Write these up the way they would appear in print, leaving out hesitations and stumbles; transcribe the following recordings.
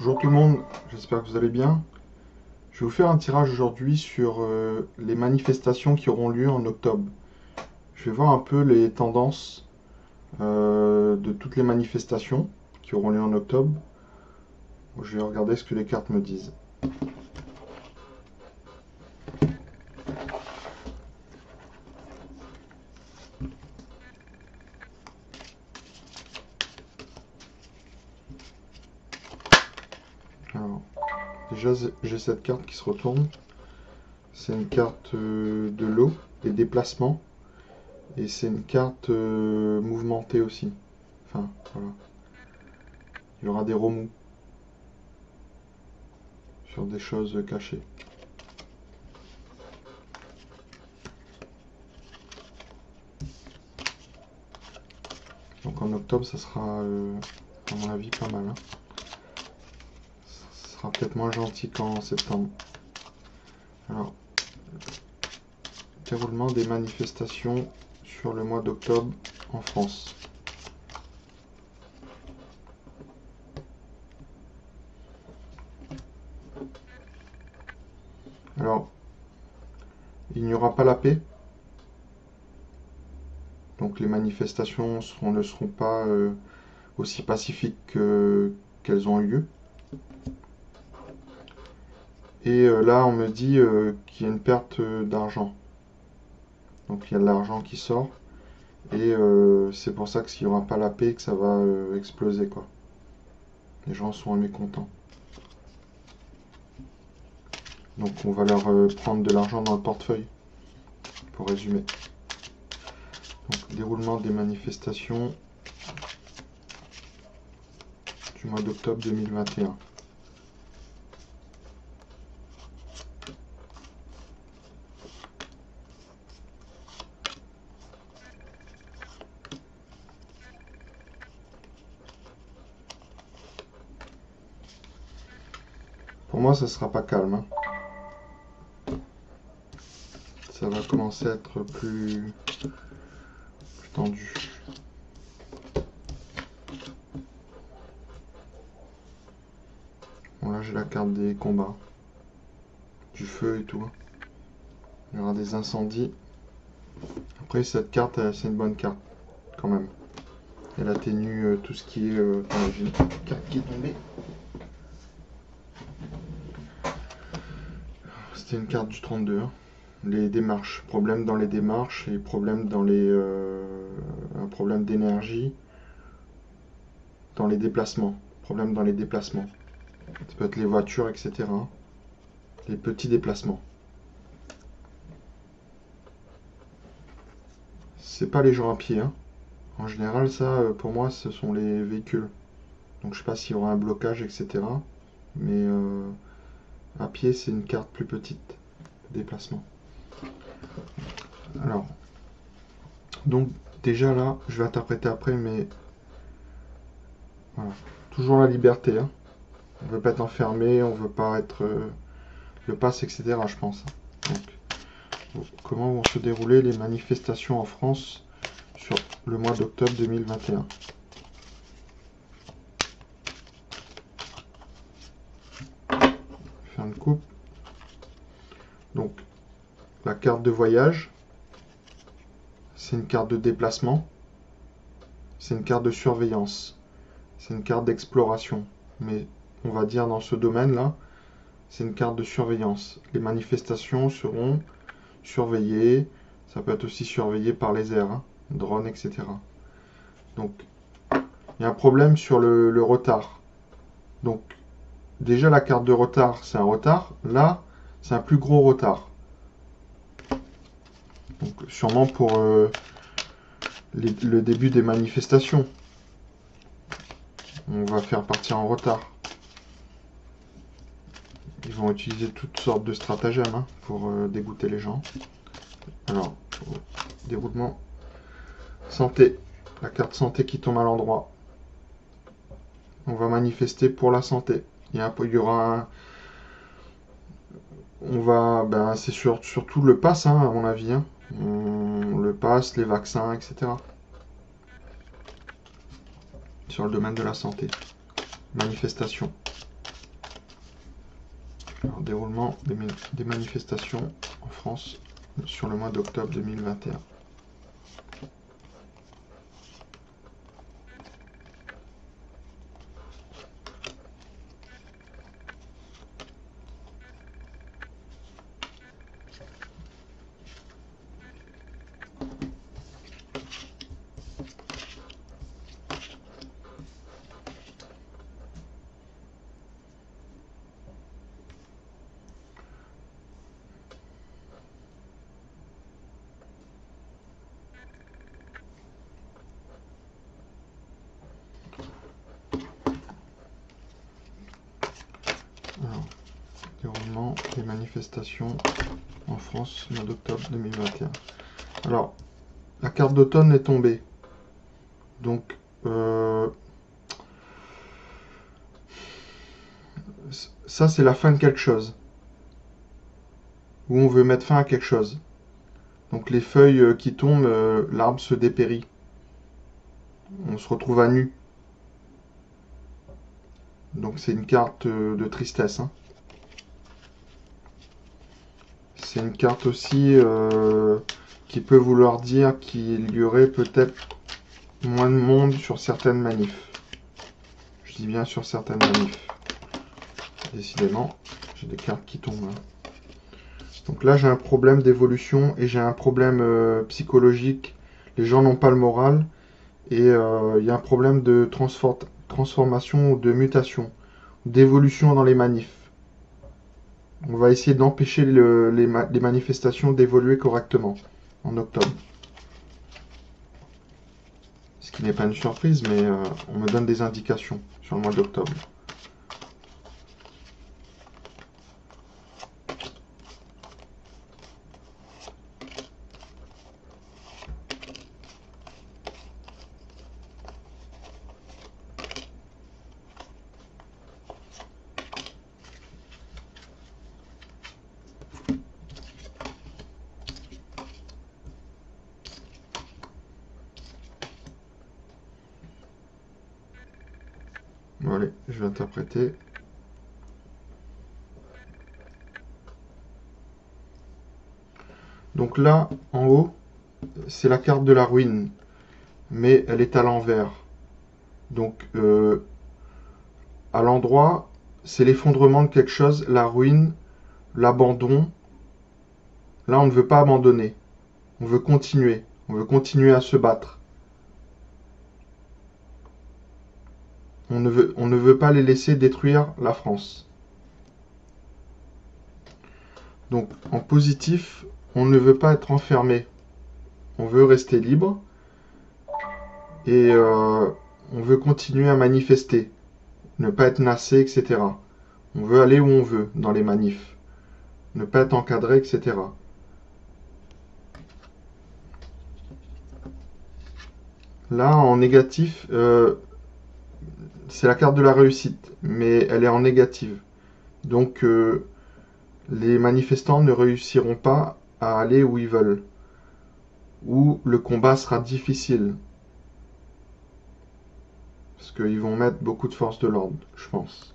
Bonjour tout le monde, j'espère que vous allez bien. Je vais vous faire un tirage aujourd'hui sur les manifestations qui auront lieu en octobre. Je vais voir un peu les tendances de toutes les manifestations qui auront lieu en octobre. Je vais regarder ce que les cartes me disent. Alors, déjà j'ai cette carte qui se retourne. C'est une carte de l'eau, des déplacements. Et c'est une carte mouvementée aussi. Enfin, voilà. Il y aura des remous sur des choses cachées. Donc en octobre, ça sera, à mon avis, pas mal. Hein. Ça sera peut-être moins gentil qu'en septembre. Alors, déroulement des manifestations sur le mois d'octobre en France. Alors, il n'y aura pas la paix. Donc les manifestations ne seront pas aussi pacifiques qu'elles ont eu lieu. Et là, on me dit qu'il y a une perte d'argent. Donc il y a de l'argent qui sort. Et c'est pour ça que s'il n'y aura pas la paix, que ça va exploser, quoi. Les gens sont mécontents. Donc on va leur prendre de l'argent dans le portefeuille, pour résumer. Donc déroulement des manifestations du mois d'octobre 2021. Pour moi, ça sera pas calme. Hein. Ça va commencer à être plus tendu. Bon, là, j'ai la carte des combats. Du feu et tout. Il y aura des incendies. Après, cette carte, c'est une bonne carte, quand même. Elle atténue tout ce qui est... j'ai une carte qui est tombée. C'était une carte du 32. Hein. Les démarches. Problème dans les démarches et problème dans les... un problème d'énergie dans les déplacements. Problème dans les déplacements. Ça peut être les voitures, etc. Les petits déplacements. C'est pas les gens à pied. Hein. En général, ça, pour moi, ce sont les véhicules. Donc je sais pas s'il y aura un blocage, etc. Mais à pied, c'est une carte plus petite. Déplacement. Alors, donc déjà là, je vais interpréter après, mais voilà. Toujours la liberté. Hein. On veut pas être enfermé, on veut pas être le pass, etc. Je pense. Donc, comment vont se dérouler les manifestations en France sur le mois d'octobre 2021? Faire une coupe. Donc, la carte de voyage, c'est une carte de déplacement, c'est une carte de surveillance, c'est une carte d'exploration. Mais on va dire dans ce domaine-là, c'est une carte de surveillance. Les manifestations seront surveillées, ça peut être aussi surveillé par les airs, hein, drones, etc. Donc, il y a un problème sur le retard. Donc, déjà la carte de retard, c'est un retard. Là, c'est un plus gros retard. Donc, sûrement pour le début des manifestations. On va faire partir en retard. Ils vont utiliser toutes sortes de stratagèmes hein, pour dégoûter les gens. Alors, déroulement. Santé. La carte santé qui tombe à l'endroit. On va manifester pour la santé. Il y aura un... On va... Ben, c'est surtout le pass, hein, à mon avis. Hein. Le pass, les vaccins, etc. Sur le domaine de la santé. Manifestation. déroulement des manifestations en France sur le mois d'octobre 2021. Alors, déroulement des manifestations en France, mois d'octobre 2021. Alors, la carte d'automne est tombée. Donc, ça, c'est la fin de quelque chose. Où on veut mettre fin à quelque chose. Donc, les feuilles qui tombent, l'arbre se dépérit. On se retrouve à nu. Donc c'est une carte de tristesse. Hein. C'est une carte aussi qui peut vouloir dire qu'il y aurait peut-être moins de monde sur certaines manifs. Je dis bien sur certaines manifs. Décidément, j'ai des cartes qui tombent. Hein. Donc là j'ai un problème d'évolution et j'ai un problème psychologique. Les gens n'ont pas le moral et il y a un problème de transformation ou de mutation, d'évolution dans les manifs. On va essayer d'empêcher les manifestations d'évoluer correctement en octobre. Ce qui n'est pas une surprise, mais on me donne des indications sur le mois d'octobre. Bon, allez, je vais interpréter. Donc là, en haut, c'est la carte de la ruine, mais elle est à l'envers. Donc, à l'endroit, c'est l'effondrement de quelque chose, la ruine, l'abandon. Là, on ne veut pas abandonner. On veut continuer. On veut continuer à se battre. On ne veut pas les laisser détruire la France. Donc, en positif, on ne veut pas être enfermé. On veut rester libre. Et on veut continuer à manifester. Ne pas être nassé, etc. On veut aller où on veut dans les manifs. Ne pas être encadré, etc. Là, en négatif, c'est la carte de la réussite, mais elle est en négative. Donc, les manifestants ne réussiront pas à aller où ils veulent. Ou le combat sera difficile. Parce qu'ils vont mettre beaucoup de forces de l'ordre, je pense.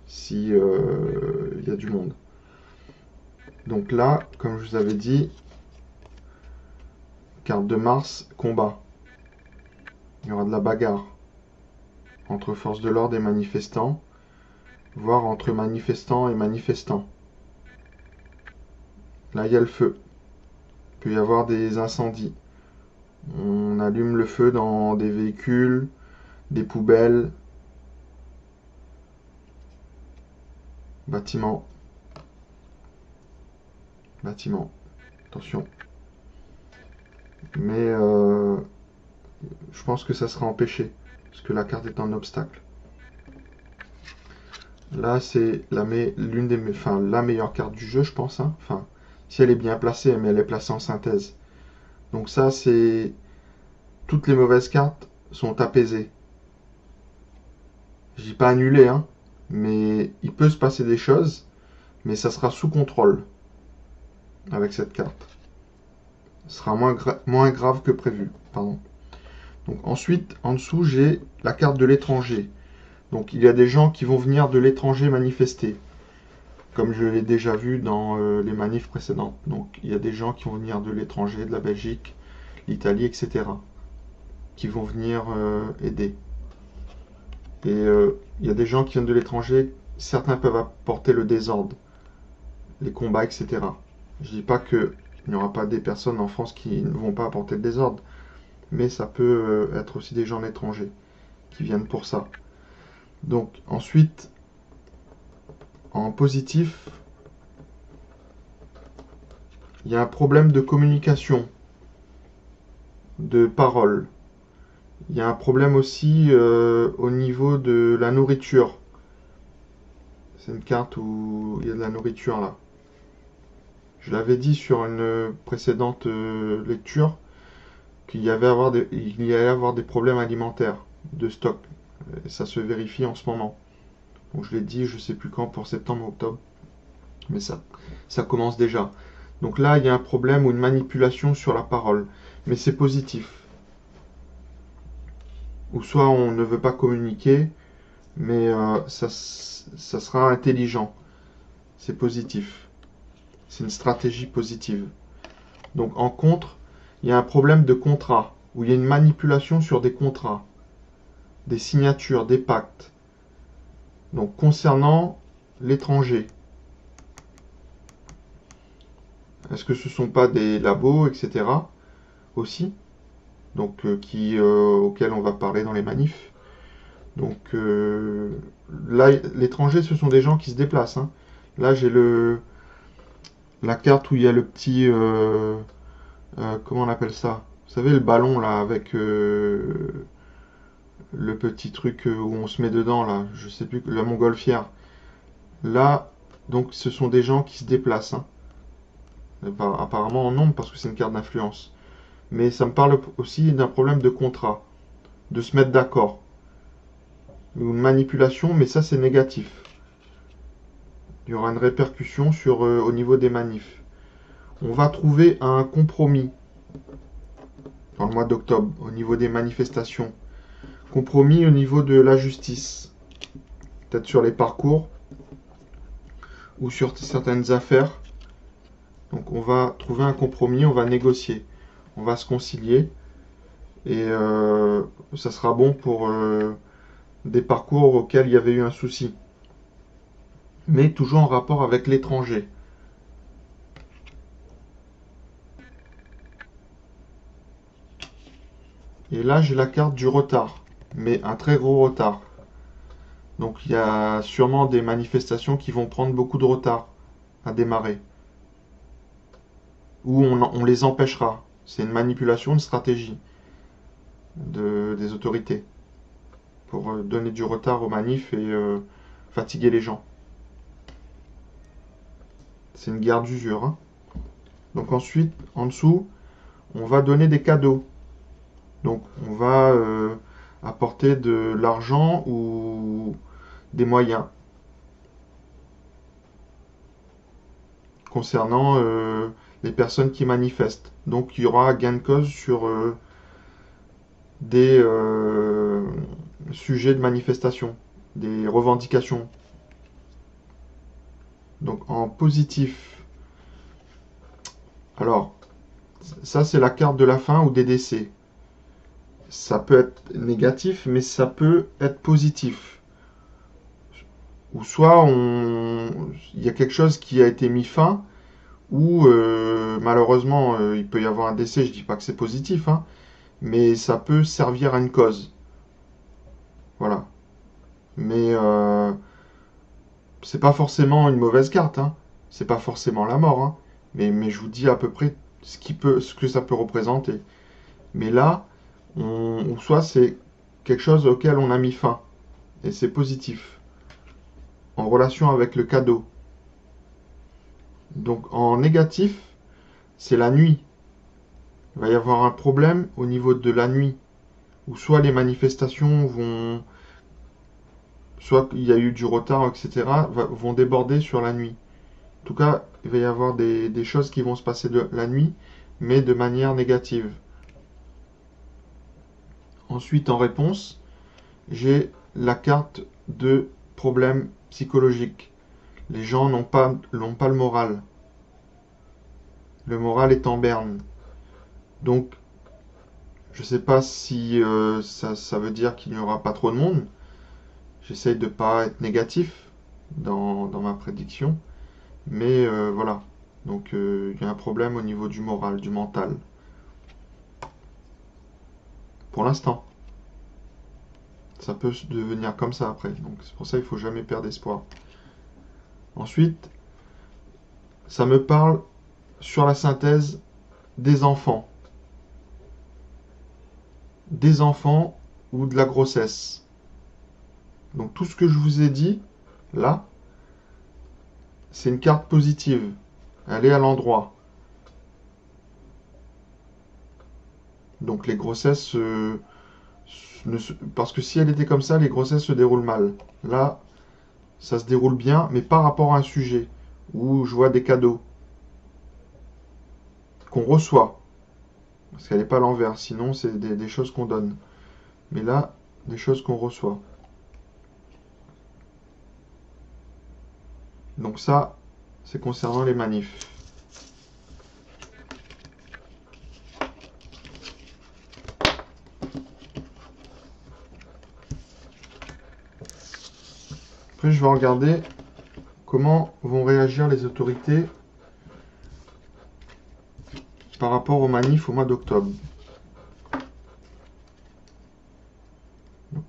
Si y a du monde. Donc là, comme je vous avais dit, carte de Mars, combat. Il y aura de la bagarre entre forces de l'ordre et manifestants, voire entre manifestants et manifestants. Là, il y a le feu. Il peut y avoir des incendies. On allume le feu dans des véhicules, des poubelles, bâtiments. Bâtiments. Attention. Mais je pense que ça sera empêché, parce que la carte est un obstacle. Là, c'est la meilleure carte du jeu, je pense. Hein. Enfin, si elle est bien placée, mais elle est placée en synthèse. Donc ça, c'est... Toutes les mauvaises cartes sont apaisées. Je dis pas annulées, hein, mais il peut se passer des choses, mais ça sera sous contrôle avec cette carte. Ce sera moins grave que prévu. Pardon. Donc ensuite, en dessous, j'ai la carte de l'étranger. Donc il y a des gens qui vont venir de l'étranger manifester. comme je l'ai déjà vu dans les manifs précédentes. Donc il y a des gens qui vont venir de l'étranger, de la Belgique, l'Italie, etc., qui vont venir aider. Et il y a des gens qui viennent de l'étranger, certains peuvent apporter le désordre, les combats, etc. Je dis pas qu'il n'y aura pas des personnes en France qui ne vont pas apporter le désordre, mais ça peut être aussi des gens étrangers qui viennent pour ça. Donc ensuite, en positif, il y a un problème de communication, de parole. Il y a un problème aussi au niveau de la nourriture. C'est une carte où il y a de la nourriture là. Je l'avais dit sur une précédente lecture qu'il y avait il y allait avoir des problèmes alimentaires de stock. Et ça se vérifie en ce moment. Donc je l'ai dit, je ne sais plus quand, pour septembre, octobre. Mais ça commence déjà. Donc là, il y a un problème ou une manipulation sur la parole. Mais c'est positif. Ou soit on ne veut pas communiquer, mais ça sera intelligent. C'est positif. C'est une stratégie positive. Donc en contre, il y a un problème de contrat, où il y a une manipulation sur des contrats, des signatures, des pactes. Donc concernant l'étranger, est-ce que ce ne sont pas des labos, etc. aussi, donc auxquels on va parler dans les manifs. Donc là, l'étranger, ce sont des gens qui se déplacent, hein. Là, j'ai la carte où il y a le petit... comment on appelle ça? Vous savez, le ballon, là, avec le petit truc où on se met dedans, là. Je sais plus, la montgolfière. Là, donc, ce sont des gens qui se déplacent, hein. Apparemment en nombre, parce que c'est une carte d'influence. Mais ça me parle aussi d'un problème de contrat, de se mettre d'accord. Une manipulation, mais ça, c'est négatif. Il y aura une répercussion au niveau des manifs. On va trouver un compromis dans le mois d'octobre au niveau des manifestations. Compromis au niveau de la justice. Peut-être sur les parcours ou sur certaines affaires. Donc on va trouver un compromis, on va négocier, on va se concilier. Et ça sera bon pour des parcours auxquels il y avait eu un souci. Mais toujours en rapport avec l'étranger. Et là, j'ai la carte du retard, mais un très gros retard. Donc il y a sûrement des manifestations qui vont prendre beaucoup de retard à démarrer. Ou on les empêchera. C'est une manipulation, une stratégie des autorités pour donner du retard aux manifs et fatiguer les gens. C'est une guerre d'usure, hein. Donc ensuite, en dessous, on va donner des cadeaux. Donc on va apporter de l'argent ou des moyens concernant les personnes qui manifestent. Donc il y aura gain de cause sur des sujets de manifestation, des revendications. Donc en positif, alors ça c'est la carte de la fin ou des décès. Ça peut être négatif, mais ça peut être positif. Ou soit il y a quelque chose qui a été mis fin, ou malheureusement il peut y avoir un décès. Je dis pas que c'est positif, hein, mais ça peut servir à une cause. Voilà. Mais c'est pas forcément une mauvaise carte, hein. C'est pas forcément la mort, hein. Mais je vous dis à peu près ce que ça peut représenter. Mais là, ou soit c'est quelque chose auquel on a mis fin, et c'est positif, en relation avec le cadeau. Donc en négatif, c'est la nuit. Il va y avoir un problème au niveau de la nuit, où soit les manifestations vont, soit il y a eu du retard, etc., vont déborder sur la nuit. En tout cas, il va y avoir des choses qui vont se passer de la nuit, mais de manière négative. Ensuite, en réponse, j'ai la carte de problème psychologique. Les gens n'ont pas le moral. Le moral est en berne. Donc, je ne sais pas si ça veut dire qu'il n'y aura pas trop de monde. J'essaye de ne pas être négatif dans ma prédiction. Mais voilà. Donc, il y a un problème au niveau du moral, du mental. Pour l'instant. Ça peut devenir comme ça après. Donc, c'est pour ça qu'il ne faut jamais perdre espoir. Ensuite, ça me parle sur la synthèse des enfants. Des enfants ou de la grossesse. Donc tout ce que je vous ai dit, là, c'est une carte positive. Elle est à l'endroit. Donc les grossesses... parce que si elle était comme ça, les grossesses se déroulent mal. Là, ça se déroule bien, mais par rapport à un sujet où je vois des cadeaux qu'on reçoit. Parce qu'elle n'est pas à l'envers, sinon c'est des choses qu'on donne. Mais là, des choses qu'on reçoit. Donc ça, c'est concernant les manifs. Après, je vais regarder comment vont réagir les autorités par rapport aux manifs au mois d'octobre.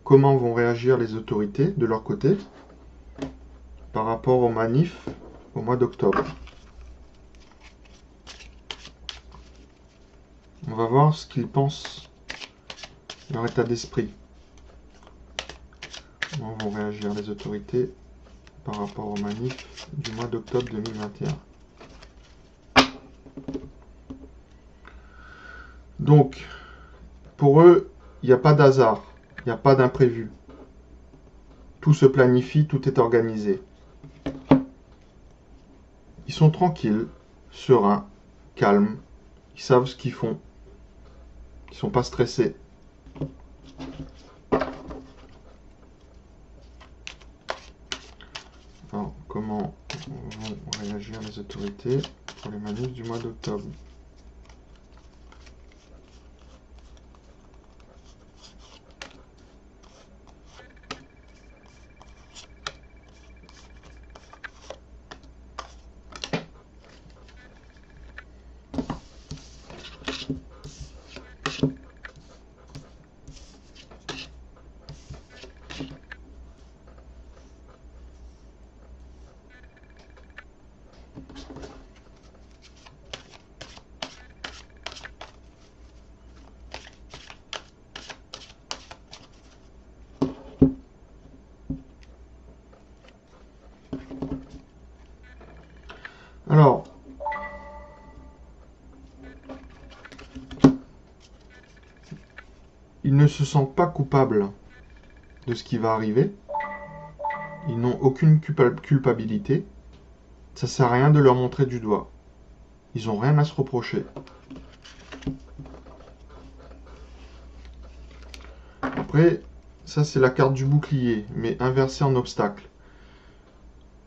Comment vont réagir les autorités de leur côté par rapport aux manifs au mois d'octobre. On va voir ce qu'ils pensent, leur état d'esprit. Comment vont réagir les autorités par rapport aux manifs du mois d'octobre 2021. Donc, pour eux, il n'y a pas d'hasard, il n'y a pas d'imprévu. Tout se planifie, tout est organisé. Ils sont tranquilles, sereins, calmes, ils savent ce qu'ils font, ils ne sont pas stressés. Alors, comment vont réagir les autorités pour les manifs du mois d'octobre? Alors, ils ne se sentent pas coupables de ce qui va arriver. Ils n'ont aucune culpabilité. Ça sert à rien de leur montrer du doigt. Ils n'ont rien à se reprocher. Après, ça c'est la carte du bouclier, mais inversée en obstacle.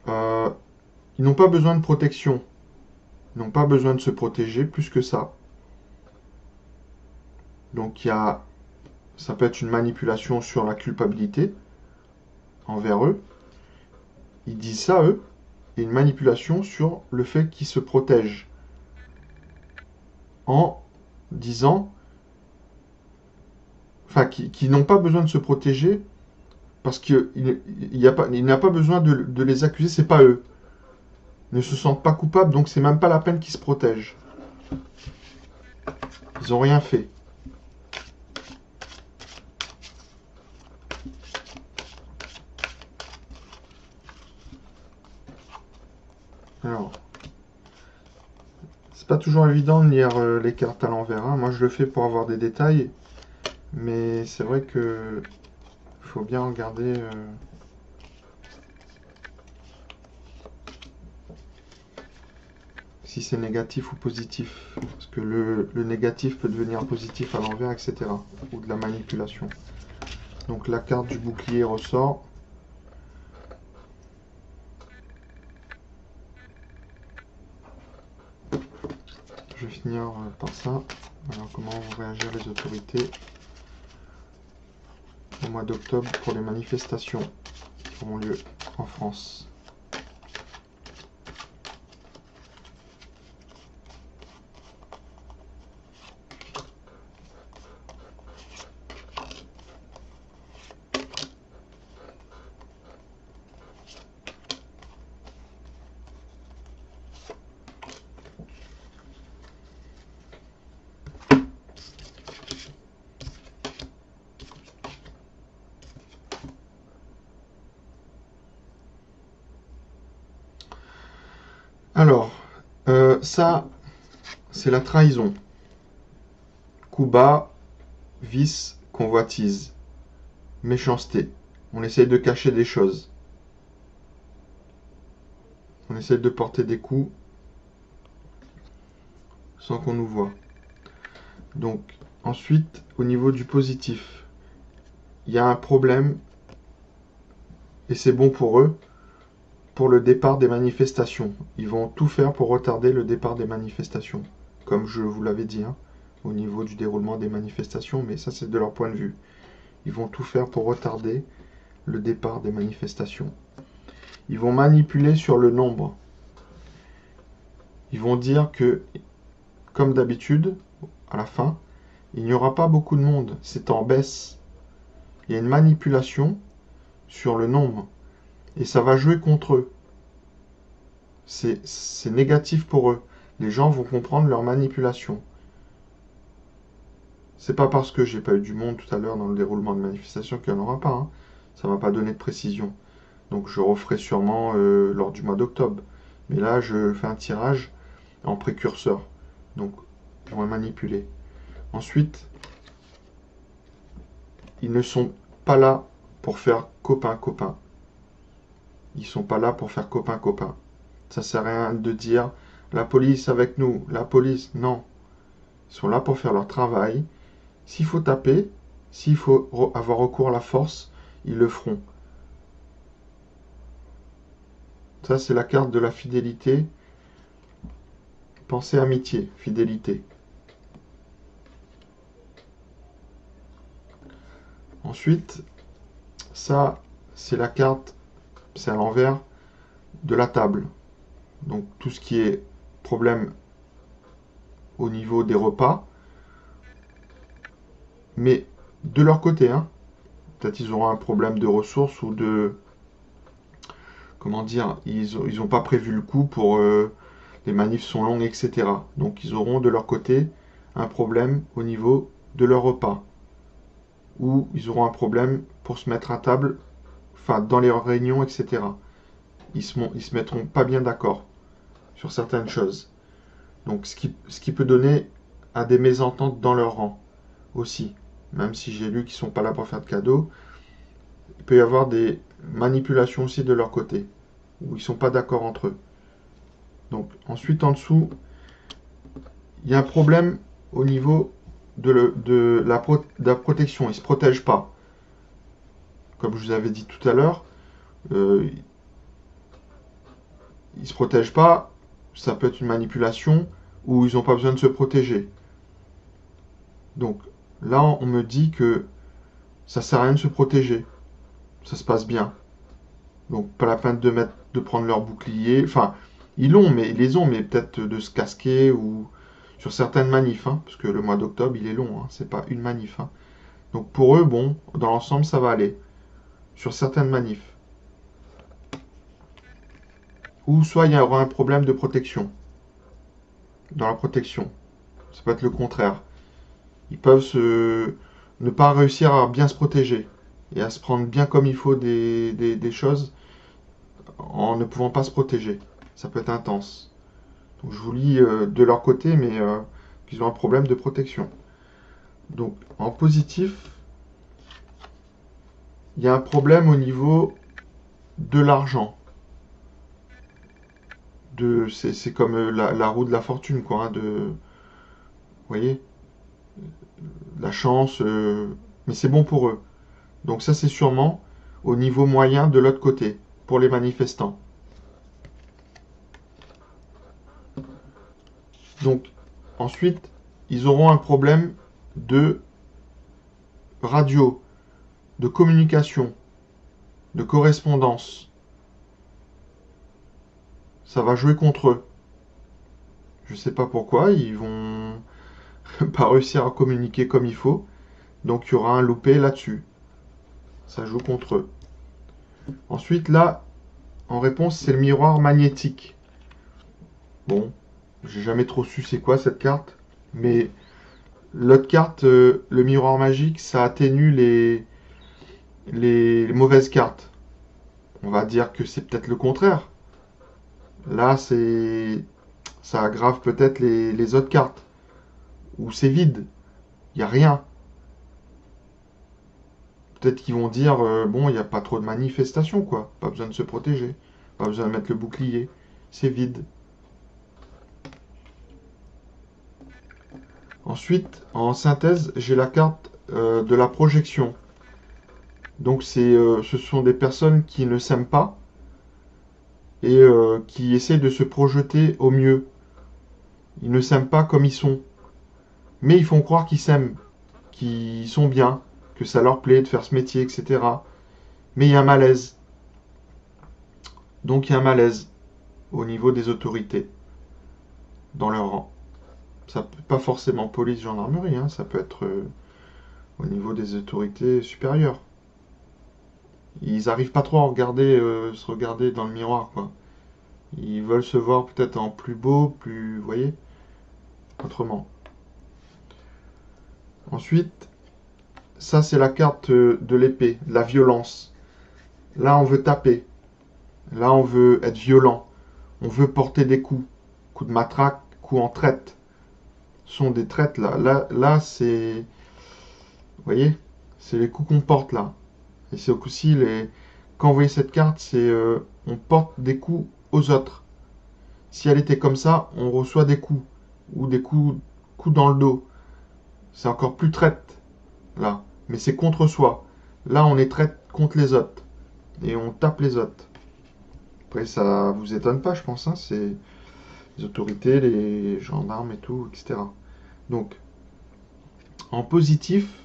Ils n'ont pas besoin de protection. Ils n'ont pas besoin de se protéger plus que ça. Donc ça peut être une manipulation sur la culpabilité envers eux. Ils disent ça, eux. Et une manipulation sur le fait qu'ils se protègent. En disant... Enfin, qui n'ont pas besoin de se protéger parce qu'il n'a pas besoin de les accuser, c'est pas eux. Ils ne se sentent pas coupables, donc c'est même pas la peine qu'ils se protègent. Ils n'ont rien fait. Alors, c'est pas toujours évident de lire les cartes à l'envers. Hein. Moi, je le fais pour avoir des détails, mais c'est vrai que faut bien regarder. Si c'est négatif ou positif, parce que le négatif peut devenir positif à l'envers, etc. Ou de la manipulation. Donc la carte du bouclier ressort. je vais finir par ça. Alors, comment vont réagir les autorités au mois d'octobre pour les manifestations qui auront lieu en France? Alors, ça, c'est la trahison. Coup bas, vice, convoitise, méchanceté. On essaye de cacher des choses. On essaye de porter des coups sans qu'on nous voie. Donc, ensuite, au niveau du positif, il y a un problème, et c'est bon pour eux, pour le départ des manifestations. Ils vont tout faire pour retarder le départ des manifestations, comme je vous l'avais dit, hein, au niveau du déroulement des manifestations, mais ça c'est de leur point de vue. Ils vont tout faire pour retarder le départ des manifestations. Ils vont manipuler sur le nombre. Ils vont dire que, comme d'habitude, à la fin, il n'y aura pas beaucoup de monde, c'est en baisse. Il y a une manipulation sur le nombre. Et ça va jouer contre eux. C'est négatif pour eux. Les gens vont comprendre leur manipulation. C'est pas parce que j'ai pas eu du monde tout à l'heure dans le déroulement de manifestation qu'il n'y en aura pas. Hein. Ça m'a pas donné de précision. Donc je referai sûrement lors du mois d'octobre. Mais là, je fais un tirage en précurseur. Donc, ils vont manipuler. Ensuite, ils ne sont pas là pour faire copain-copain. Ils sont pas là pour faire copain-copain. Ça sert à rien de dire la police avec nous, la police, non. Ils sont là pour faire leur travail. S'il faut taper, s'il faut avoir recours à la force, ils le feront. Ça, c'est la carte de la fidélité. Pensée, amitié, fidélité. Ensuite, ça, c'est la carte, c'est à l'envers de la table. Donc, tout ce qui est problème au niveau des repas. Mais de leur côté, hein, peut-être ils auront un problème de ressources ou de... Comment dire, ils n'ont pas prévu le coup pour... les manifs sont longues, etc. Donc ils auront de leur côté un problème au niveau de leur repas. Ou ils auront un problème pour se mettre à table, enfin dans les réunions, etc. Ils se mettront pas bien d'accord sur certaines choses. Donc ce qui peut donner à des mésententes dans leur rang aussi. Même si j'ai lu qu'ils sont pas là pour faire de cadeaux, il peut y avoir des manipulations aussi de leur côté, où ils sont pas d'accord entre eux. Donc ensuite en dessous, il y a un problème au niveau de la protection. Ils ne se protègent pas. Comme je vous avais dit tout à l'heure, ils ne se protègent pas. Ça peut être une manipulation ou ils n'ont pas besoin de se protéger. Donc là, on me dit que ça ne sert à rien de se protéger. Ça se passe bien. Donc pas la peine de prendre leur bouclier. Enfin, ils les ont, mais peut-être de se casquer ou sur certaines manifs, hein, parce que le mois d'octobre, il est long, hein, c'est pas une manif. Hein. Donc pour eux, bon, dans l'ensemble, ça va aller. Sur certaines manifs. Ou soit il y aura un problème de protection. Dans la protection. Ça peut être le contraire. Ils peuvent ne pas réussir à bien se protéger. Et à se prendre bien comme il faut des choses en ne pouvant pas se protéger. Ça peut être intense. Donc je vous lis de leur côté, mais qu'ils ont un problème de protection. Donc en positif, il y a un problème au niveau de l'argent. C'est comme la roue de la fortune, quoi. Hein, vous voyez, la chance, mais c'est bon pour eux. Donc ça, c'est sûrement au niveau moyen de l'autre côté, pour les manifestants. Donc, Ensuite, ils auront un problème de radio, de communication, de correspondance. Ça va jouer contre eux. Je ne sais pas pourquoi, ils vont pas réussir à communiquer comme il faut. Donc il y aura un loupé là-dessus. Ça joue contre eux. Ensuite, là, en réponse, c'est le miroir magnétique. Bon, j'ai jamais trop su c'est quoi cette carte. Mais l'autre carte, le miroir magique, ça atténue les mauvaises cartes. On va dire que c'est peut-être le contraire. Là, ça aggrave peut-être les autres cartes. Ou c'est vide. Il n'y a rien. Peut-être qu'ils vont dire, bon, il n'y a pas trop de manifestations, quoi. Pas besoin de se protéger. Pas besoin de mettre le bouclier. C'est vide. Ensuite, en synthèse, j'ai la carte de la projection. Donc, ce sont des personnes qui ne s'aiment pas et qui essaient de se projeter au mieux. Ils ne s'aiment pas comme ils sont. Mais ils font croire qu'ils s'aiment, qu'ils sont bien, que ça leur plaît de faire ce métier, etc. Mais il y a un malaise. Donc il y a un malaise au niveau des autorités dans leur rang. Ça peut pas forcément police, gendarmerie, hein, ça peut être au niveau des autorités supérieures. Ils n'arrivent pas trop à regarder, se regarder dans le miroir, quoi. Ils veulent se voir peut-être en plus beau, plus, vous voyez, autrement. Ensuite, ça c'est la carte de l'épée, de la violence. Là on veut taper. Là on veut être violent. On veut porter des coups. Coups de matraque, coups en traite. Ce sont des traites là. Là c'est... Vous voyez? C'est les coups qu'on porte là. Et c'est aussi les... Quand vous voyez cette carte, c'est... on porte des coups aux autres. Si elle était comme ça, on reçoit des coups. Ou des coups dans le dos. C'est encore plus traite. Là. Mais c'est contre soi. Là, on est traite contre les autres. Et on tape les autres. Après, ça vous étonne pas, je pense. Hein, c'est les autorités, les gendarmes et tout, etc. Donc, en positif,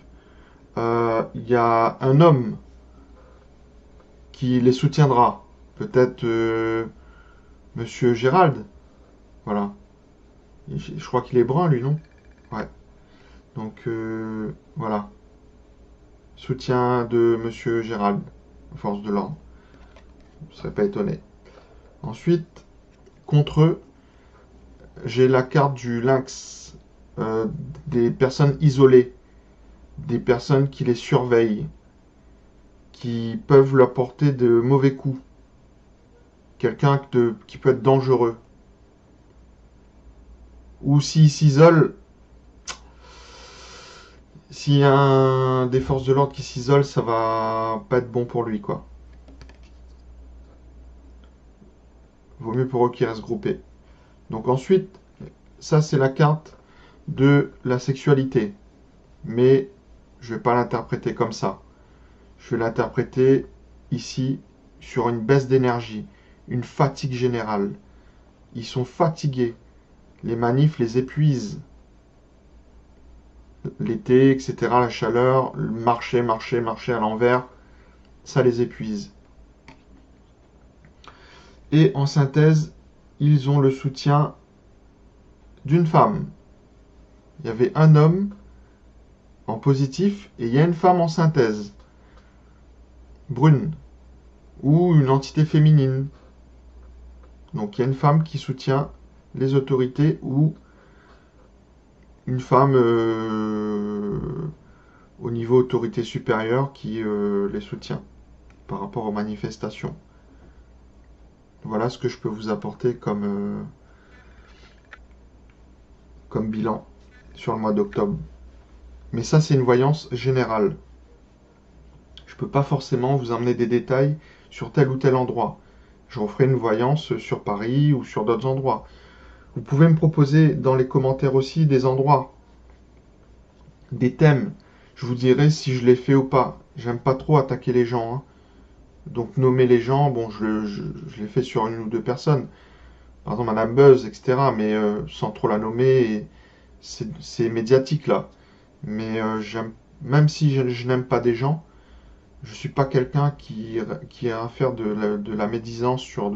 il y a un homme qui les soutiendra. Peut-être Monsieur Gérald. Voilà. Je crois qu'il est brun, lui, non? Ouais. Donc, voilà. Soutien de Monsieur Gérald, force de l'ordre. Je ne serais pas étonné. Ensuite, contre eux, j'ai la carte du lynx. Des personnes isolées. Des personnes qui les surveillent. Qui peuvent leur porter de mauvais coups. Quelqu'un qui peut être dangereux. Ou s'il s'isole, s'il y a un des forces de l'ordre qui s'isole, ça va pas être bon pour lui, quoi. Vaut mieux pour eux qu'ils restent groupés. Donc ensuite, ça c'est la carte de la sexualité. Mais je vais pas l'interpréter comme ça. Je vais l'interpréter ici sur une baisse d'énergie, une fatigue générale. Ils sont fatigués. Les manifs les épuisent. L'été, etc., la chaleur, marcher à l'envers, ça les épuise. Et en synthèse, ils ont le soutien d'une femme. Il y avait un homme en positif et il y a une femme en synthèse, brune, ou une entité féminine. Donc il y a une femme qui soutient les autorités ou une femme au niveau autorité supérieure qui les soutient par rapport aux manifestations. Voilà ce que je peux vous apporter comme bilan sur le mois d'octobre. Mais ça, c'est une voyance générale. Je ne peux pas forcément vous emmener des détails sur tel ou tel endroit. Je referai une voyance sur Paris ou sur d'autres endroits. Vous pouvez me proposer dans les commentaires aussi des endroits, des thèmes. Je vous dirai si je les fais ou pas. J'aime pas trop attaquer les gens. Hein. Donc nommer les gens, bon, je l'ai fait sur une ou deux personnes. Par exemple, Madame Buzz, etc. Mais sans trop la nommer. c'est médiatique là. Mais même si je n'aime pas des gens, je suis pas quelqu'un qui a à faire de la médisance sur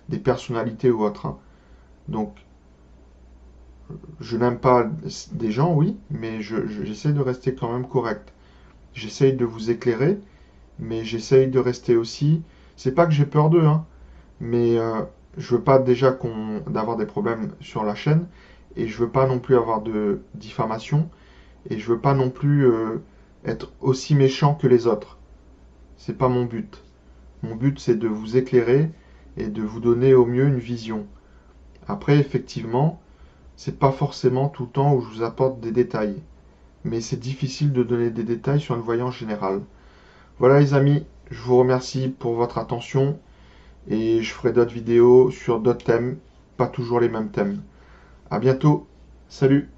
des personnalités ou autres, hein. Donc, je n'aime pas des gens, oui, mais j'essaie de rester quand même correct. J'essaye de vous éclairer, mais j'essaye de rester aussi. C'est pas que j'ai peur d'eux, hein, mais je veux pas déjà d'avoir des problèmes sur la chaîne, et je veux pas non plus avoir de diffamation, et je veux pas non plus être aussi méchant que les autres. C'est pas mon but. Mon but, c'est de vous éclairer et de vous donner au mieux une vision. Après, effectivement, c'est pas forcément tout le temps où je vous apporte des détails, mais c'est difficile de donner des détails sur une voyance générale. Voilà les amis, je vous remercie pour votre attention et je ferai d'autres vidéos sur d'autres thèmes, pas toujours les mêmes thèmes. À bientôt, salut!